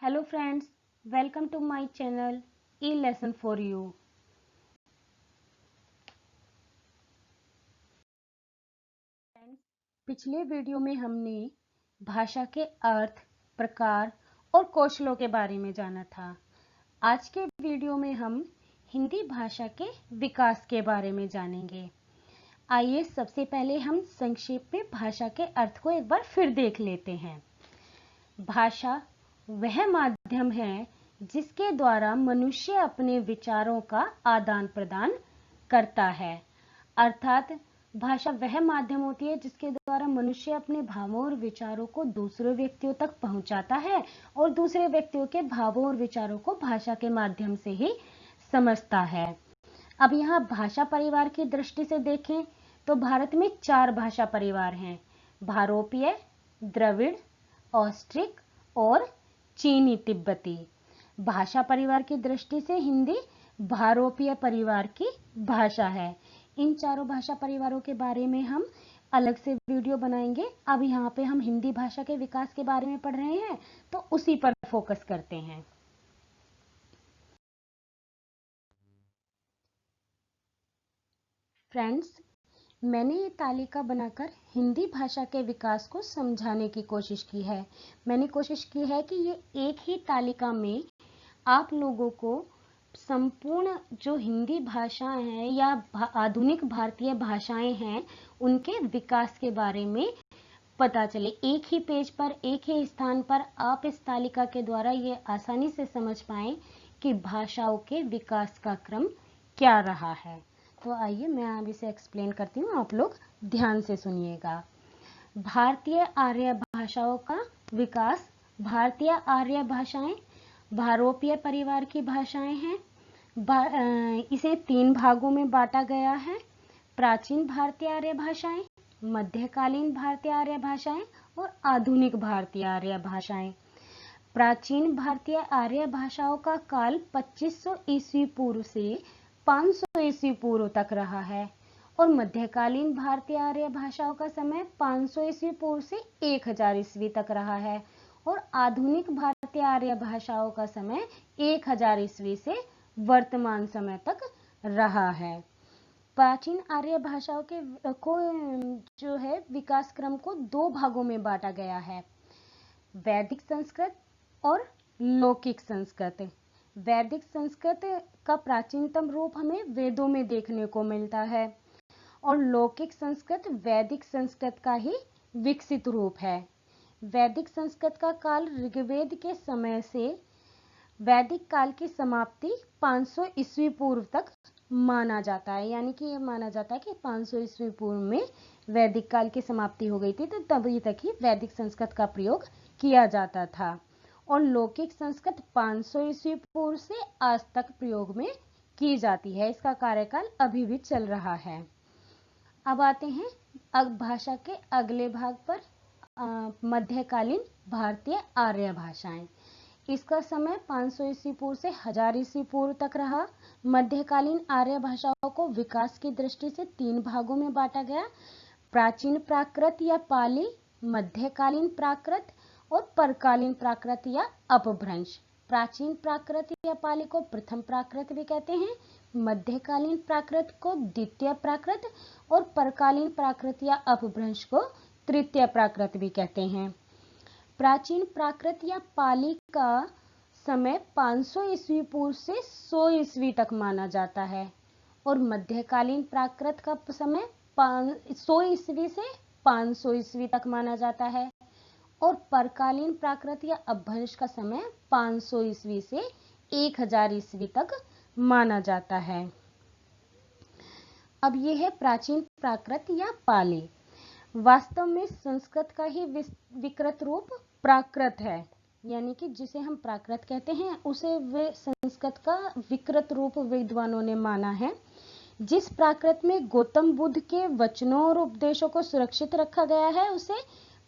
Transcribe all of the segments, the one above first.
Hello friends, welcome to my channel E-Lesson for You. पिछले video में हमने भाषा के अर्थ, प्रकार और कौशलों के बारे में जाना था। आज के वीडियो में हम हिंदी भाषा के विकास के बारे में जानेंगे। आइए सबसे पहले हम संक्षेप में भाषा के अर्थ को एक बार फिर देख लेते हैं। भाषा वह माध्यम है जिसके द्वारा मनुष्य अपने विचारों का आदान प्रदान करता है। अर्थात भाषा वह माध्यम होती है जिसके द्वारा मनुष्य अपने भावों और विचारों को दूसरे व्यक्तियों तक पहुंचाता है और दूसरे व्यक्तियों के भावों और विचारों को भाषा के माध्यम से ही समझता है। अब यहाँ भाषा परिवार की दृष्टि से देखें तो भारत में 4 भाषा परिवार हैं: भारोपीय, द्रविड़, ऑस्ट्रिक और चीनी तिब्बती। भाषा परिवार की दृष्टि से हिंदी भारोपीय परिवार की भाषा है। इन चारों भाषा परिवारों के बारे में हम अलग से वीडियो बनाएंगे। अब यहाँ पे हम हिंदी भाषा के विकास के बारे में पढ़ रहे हैं तो उसी पर फोकस करते हैं। फ्रेंड्स, मैंने ये तालिका बनाकर हिंदी भाषा के विकास को समझाने की कोशिश की है। मैंने कोशिश की है कि ये एक ही तालिका में आप लोगों को संपूर्ण जो हिंदी भाषाएं हैं या आधुनिक भारतीय भाषाएं हैं उनके विकास के बारे में पता चले। एक ही पेज पर, एक ही स्थान पर आप इस तालिका के द्वारा ये आसानी से समझ पाएं कि भाषाओं के विकास का क्रम क्या रहा है। तो आइए मैं अब इसे एक्सप्लेन करती हूँ, आप लोग ध्यान से सुनिएगा। भारतीय आर्य भाषाओं का विकास। भारतीय आर्य भाषाएं भारोपीय परिवार की भाषाएं हैं। इसे 3 भागों में बांटा गया है: प्राचीन भारतीय आर्य भाषाएं, मध्यकालीन भारतीय आर्य भाषाएं और आधुनिक भारतीय आर्य भाषाएं। प्राचीन भारतीय आर्य भाषाओं का काल 2500 ईस्वी पूर्व से 500 ईस्वी पूर्व तक रहा है और मध्यकालीन भारतीय आर्य भाषाओं का समय 500 ईस्वी पूर्व से 1000 ईस्वी तक रहा है और आधुनिक भारतीय आर्य भाषाओं का समय 1000 ईस्वी से वर्तमान समय तक रहा है। प्राचीन आर्य भाषाओं के को जो है विकास क्रम को 2 भागों में बांटा गया है: वैदिक संस्कृत और लौकिक संस्कृत। वैदिक संस्कृत का प्राचीनतम रूप हमें वेदों में देखने को मिलता है और लौकिक संस्कृत वैदिक संस्कृत का ही विकसित रूप है। वैदिक संस्कृत का काल ऋग्वेद के समय से वैदिक काल की समाप्ति 500 ईस्वी पूर्व तक माना जाता है। यानी कि ये माना जाता है कि 500 ईस्वी पूर्व में वैदिक काल की समाप्ति हो गई थी, तो तभी तक ही वैदिक संस्कृत का प्रयोग किया जाता था और लौकिक संस्कृत 500 ईस्वी पूर्व से आज तक प्रयोग में की जाती है। इसका कार्यकाल अभी भी चल रहा है। अब आते हैं भाषा के अगले भाग पर, मध्यकालीन भारतीय आर्य भाषाएं। इसका समय 500 ईस्वी पूर्व से 1000 ईस्वी पूर्व तक रहा। मध्यकालीन आर्य भाषाओं को विकास की दृष्टि से 3 भागों में बांटा गया: प्राचीन प्राकृत या पाली, मध्यकालीन प्राकृत और परकालीन प्राकृत या अपभ्रंश। प्राचीन प्राकृत या पाली को प्रथम प्राकृत भी कहते हैं, मध्यकालीन प्राकृत को द्वितीय प्राकृत और परकालीन प्राकृत या अपभ्रंश को तृतीय प्राकृत भी कहते हैं। प्राचीन प्राकृत या पाली का समय 500 ईस्वी पूर्व से 100 ईस्वी तक माना जाता है और मध्यकालीन प्राकृत का समय 100 ईस्वी से 500 ईस्वी तक माना जाता है और परकालीन प्राकृत या अपभ्रंश का समय 500 ईस्वी से 1000 ईस्वी तक माना जाता है। अब यह है प्राचीन प्राकृत या पाली। वास्तव में संस्कृत का ही विकृत रूप प्राकृत है, यानी कि जिसे हम प्राकृत कहते हैं उसे वे संस्कृत का विकृत रूप विद्वानों ने माना है। जिस प्राकृत में गौतम बुद्ध के वचनों और उपदेशों को सुरक्षित रखा गया है उसे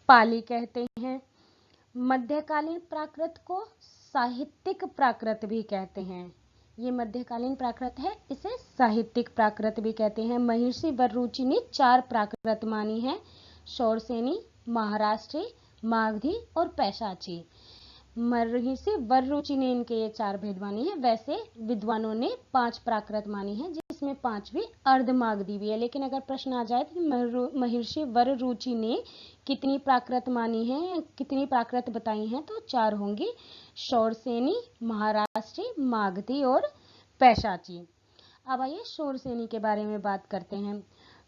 पाली कहते हैं। मध्यकालीन प्राकृत को साहित्यिक प्राकृत भी कहते हैं। ये मध्यकालीन प्राकृत है, इसे साहित्यिक प्राकृत भी कहते हैं। महर्षि बर्रुचि ने 4 प्राकृत मानी है: शौरसेनी, महाराष्ट्री, मागधी और पैशाची। महर्षि वररुचि ने इनके ये 4 भेद मानी है। वैसे विद्वानों ने 5 प्राकृत मानी है, जिसमें 5वीं अर्धमागधी भी है। लेकिन अगर प्रश्न आ जाए कि महर्षि वररुचि ने कितनी प्राकृत मानी है, कितनी प्राकृत बताई हैं, तो 4 होंगी, शौरसेनी, महाराष्ट्री, मागधी और पैशाची। अब आइए शौरसेनी के बारे में बात करते हैं।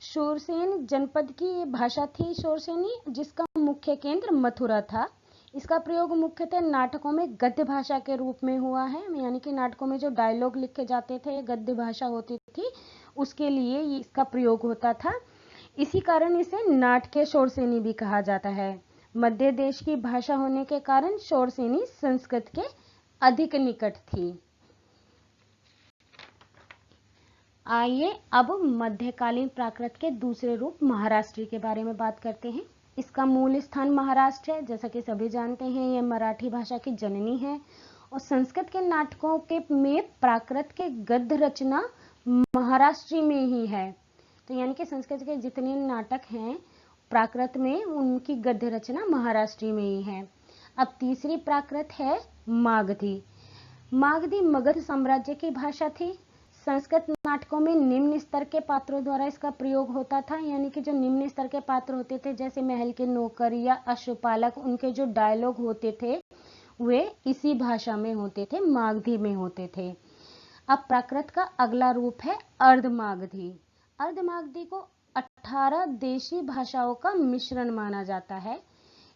शौरसेन जनपद की भाषा थी शौरसेनी, जिसका मुख्य केंद्र मथुरा था। इसका प्रयोग मुख्यतः नाटकों में गद्य भाषा के रूप में हुआ है, यानी कि नाटकों में जो डायलॉग लिखे जाते थे, गद्य भाषा होती थी, उसके लिए इसका प्रयोग होता था। इसी कारण इसे नाटकीय शौरसेनी भी कहा जाता है। मध्य देश की भाषा होने के कारण शौरसेनी संस्कृत के अधिक निकट थी। आइए अब मध्यकालीन प्राकृत के दूसरे रूप महाराष्ट्री के बारे में बात करते हैं। इसका मूल स्थान महाराष्ट्र है। जैसा कि सभी जानते हैं, यह मराठी भाषा की जननी है और संस्कृत के नाटकों के में प्राकृत के गद्य रचना महाराष्ट्री में ही है। तो यानी कि संस्कृत के जितने नाटक हैं प्राकृत में, उनकी गद्य रचना महाराष्ट्री में ही है। अब तीसरी प्राकृत है मागधी। मागधी मगध साम्राज्य की भाषा थी। संस्कृत नाटकों में निम्न स्तर के पात्रों द्वारा इसका प्रयोग होता था, यानी कि जो निम्न स्तर के पात्र होते थे, जैसे महल के नौकर या अश्वपालक, उनके जो डायलॉग होते थे वे इसी भाषा में होते थे, मागधी में होते थे। अब प्राकृत का अगला रूप है अर्धमागधी। अर्धमागधी को 18 देशी भाषाओं का मिश्रण माना जाता है।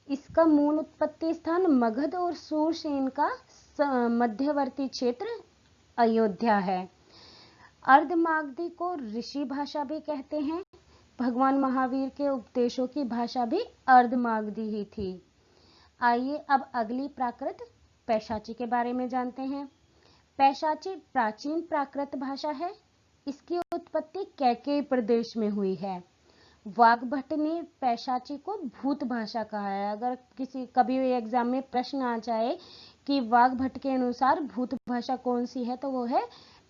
इसका मूल उत्पत्ति स्थान मगध और शूरसेन का मध्यवर्ती क्षेत्र अयोध्या है। अर्धमागधी को ऋषि भाषा भी कहते हैं। भगवान महावीर के उपदेशों की भाषा भी अर्धमागधी ही थी। आइए अब अगली प्राकृत पैशाची के बारे में जानते हैं। पैशाची प्राचीन प्राकृत भाषा है। इसकी उत्पत्ति कैकेयी प्रदेश में हुई है। वाग्भट ने पैशाची को भूत भाषा कहा है। अगर कभी एग्जाम में प्रश्न आ जाए कि वाग्भट के अनुसार भूत भाषा कौन सी है, तो वो है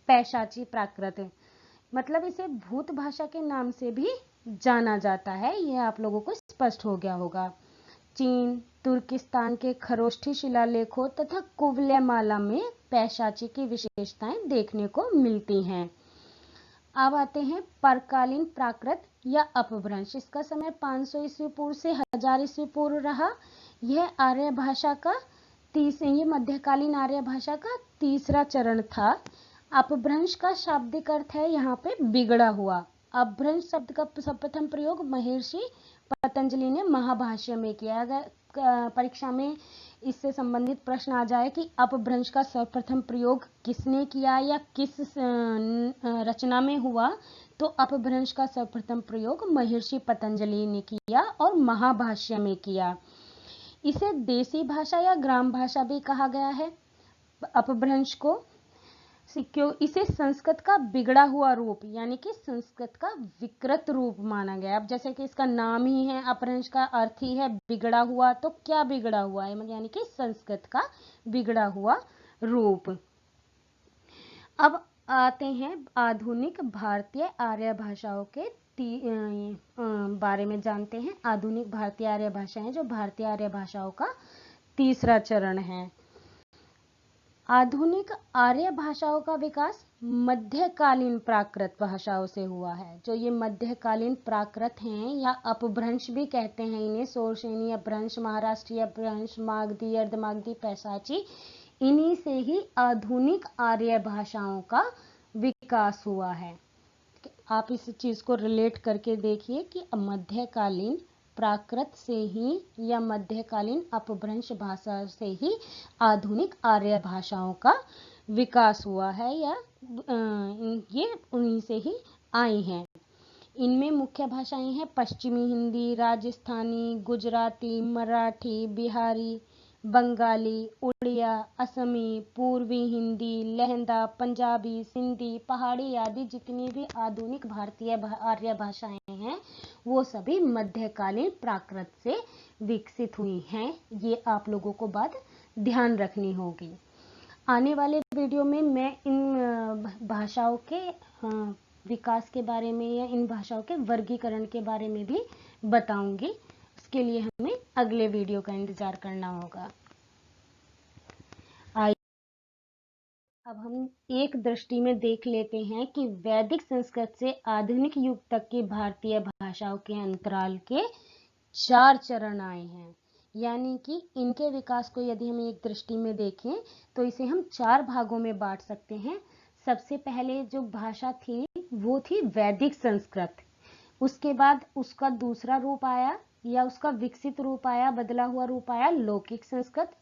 पैशाची प्राकृत। मतलब इसे भूत भाषा के नाम से भी जाना जाता है, यह आप लोगों को स्पष्ट हो गया होगा। चीन, तुर्किस्तान के खरोष्ठी शिलालेखों तथा कुवलयमाला में पैशाची की विशेषताएं देखने को मिलती हैं। अब आते हैं परकालीन प्राकृत या अपभ्रंश। इसका समय 500 ईस्वी पूर्व से 1000 ईस्वी पूर्व रहा। यह आर्य भाषा का ये मध्यकालीन आर्य भाषा का तीसरा चरण था। अपभ्रंश का शाब्दिक अर्थ है यहाँ पे बिगड़ा हुआ। अपभ्रंश शब्द का सर्वप्रथम प्रयोग महर्षि पतंजलि ने महाभाष्य में किया। अगर परीक्षा में इससे संबंधित प्रश्न आ जाए कि अपभ्रंश का सर्वप्रथम प्रयोग किसने किया या किस रचना में हुआ, तो अपभ्रंश का सर्वप्रथम प्रयोग महर्षि पतंजलि ने किया और महाभाष्य में किया। इसे देसी भाषा या ग्राम भाषा भी कहा गया है। अपभ्रंश को इसे संस्कृत का बिगड़ा हुआ रूप, यानी कि संस्कृत का विकृत रूप माना गया। अब जैसे कि इसका नाम ही है, अपभ्रंश का अर्थ ही है बिगड़ा हुआ, तो क्या बिगड़ा हुआ है, यानी कि संस्कृत का बिगड़ा हुआ रूप। अब आते हैं आधुनिक भारतीय आर्य भाषाओं के बारे में जानते हैं। आधुनिक भारतीय आर्य भाषाएं, जो भारतीय आर्य भाषाओं का तीसरा चरण है। आधुनिक आर्य भाषाओं का विकास मध्यकालीन प्राकृत भाषाओं से हुआ है। जो ये मध्यकालीन प्राकृत हैं या अपभ्रंश भी कहते हैं इन्हें, शौरसेनी अपभ्रंश, महाराष्ट्रीय अपभ्रंश, मागधी, अर्धमागधी, पैशाची, इन्हीं से ही आधुनिक आर्य भाषाओं का विकास हुआ है। आप इस चीज को रिलेट करके देखिए कि मध्यकालीन प्राकृत से ही या मध्यकालीन अपभ्रंश भाषा से ही आधुनिक आर्य भाषाओं का विकास हुआ है, या ये उन्हीं से ही आई हैं। इनमें मुख्य भाषाएं हैं पश्चिमी हिंदी, राजस्थानी, गुजराती, मराठी, बिहारी, बंगाली, उड़िया, असमी, पूर्वी हिंदी, लहंदा, पंजाबी, सिंधी, पहाड़ी आदि जितनी भी आधुनिक भारतीय आर्य भाषाएं हैं वो सभी मध्यकालीन प्राकृत से विकसित हुई हैं। ये आप लोगों को बात ध्यान रखनी होगी। आने वाले वीडियो में मैं इन भाषाओं के विकास के बारे में या इन भाषाओं के वर्गीकरण के बारे में भी बताऊंगी। इसके लिए हमें अगले वीडियो का इंतजार करना होगा। अब हम एक दृष्टि में देख लेते हैं कि वैदिक संस्कृत से आधुनिक युग तक की भारतीय भाषाओं के अंतराल के 4 चरण आए हैं। यानी कि इनके विकास को यदि हम एक दृष्टि में देखें तो इसे हम 4 भागों में बांट सकते हैं। सबसे पहले जो भाषा थी वो थी वैदिक संस्कृत। उसके बाद उसका दूसरा रूप आया या उसका विकसित रूप आया, बदला हुआ रूप आया लौकिक संस्कृत।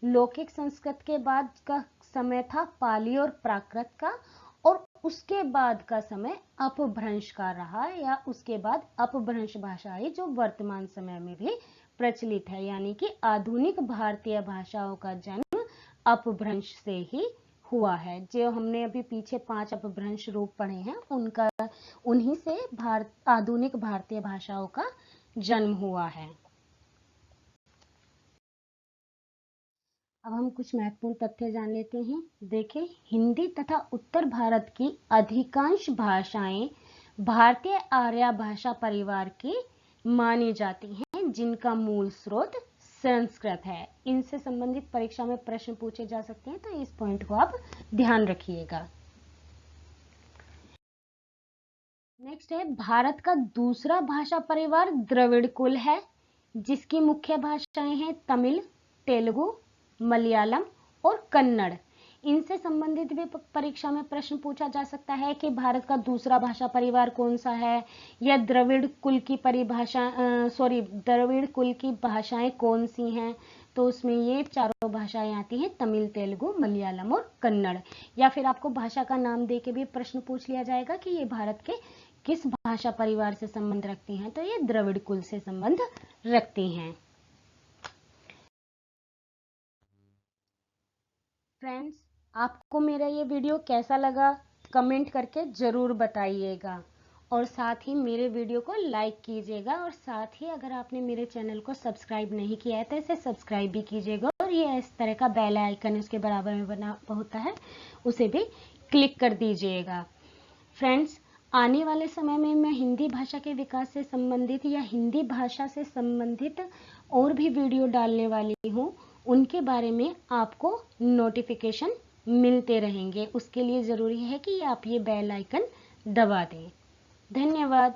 लौकिक संस्कृत के बाद का समय था पाली और प्राकृत का, और उसके बाद का समय अपभ्रंश का रहा, या उसके बाद अपभ्रंश भाषा आई जो वर्तमान समय में भी प्रचलित है। यानी कि आधुनिक भारतीय भाषाओं का जन्म अपभ्रंश से ही हुआ है। जो हमने अभी पीछे 5 अपभ्रंश रूप पढ़े हैं उन्हीं से आधुनिक भारतीय भाषाओं का जन्म हुआ है। अब हम कुछ महत्वपूर्ण तथ्य जान लेते हैं। देखें, हिंदी तथा उत्तर भारत की अधिकांश भाषाएं भारतीय आर्य भाषा परिवार की मानी जाती हैं, जिनका मूल स्रोत संस्कृत है। इनसे संबंधित परीक्षा में प्रश्न पूछे जा सकते हैं, तो इस पॉइंट को आप ध्यान रखिएगा। नेक्स्ट है, भारत का दूसरा भाषा परिवार द्रविड़ कुल है, जिसकी मुख्य भाषाएं हैं तमिल, तेलुगु, मलयालम और कन्नड़। इनसे संबंधित भी परीक्षा में प्रश्न पूछा जा सकता है कि भारत का दूसरा भाषा परिवार कौन सा है, या द्रविड़ कुल की द्रविड़ कुल की भाषाएं कौन सी हैं। तो उसमें ये 4 भाषाएं आती हैं, तमिल, तेलुगु, मलयालम और कन्नड़। या फिर आपको भाषा का नाम दे के भी प्रश्न पूछ लिया जाएगा कि ये भारत के किस भाषा परिवार से संबंध रखती हैं, तो ये द्रविड़ कुल से संबंध रखती हैं। फ्रेंड्स, आपको मेरा ये वीडियो कैसा लगा कमेंट करके जरूर बताइएगा, और साथ ही मेरे वीडियो को लाइक कीजिएगा, और साथ ही अगर आपने मेरे चैनल को सब्सक्राइब नहीं किया है तो इसे सब्सक्राइब भी कीजिएगा, और ये इस तरह का बेल आइकन उसके बराबर में बना होता है, उसे भी क्लिक कर दीजिएगा। फ्रेंड्स, आने वाले समय में मैं हिंदी भाषा के विकास से संबंधित या हिंदी भाषा से संबंधित और भी वीडियो डालने वाली हूँ। उनके बारे में आपको नोटिफिकेशन मिलते रहेंगे। उसके लिए ज़रूरी है कि आप ये बेल आइकन दबा दें। धन्यवाद।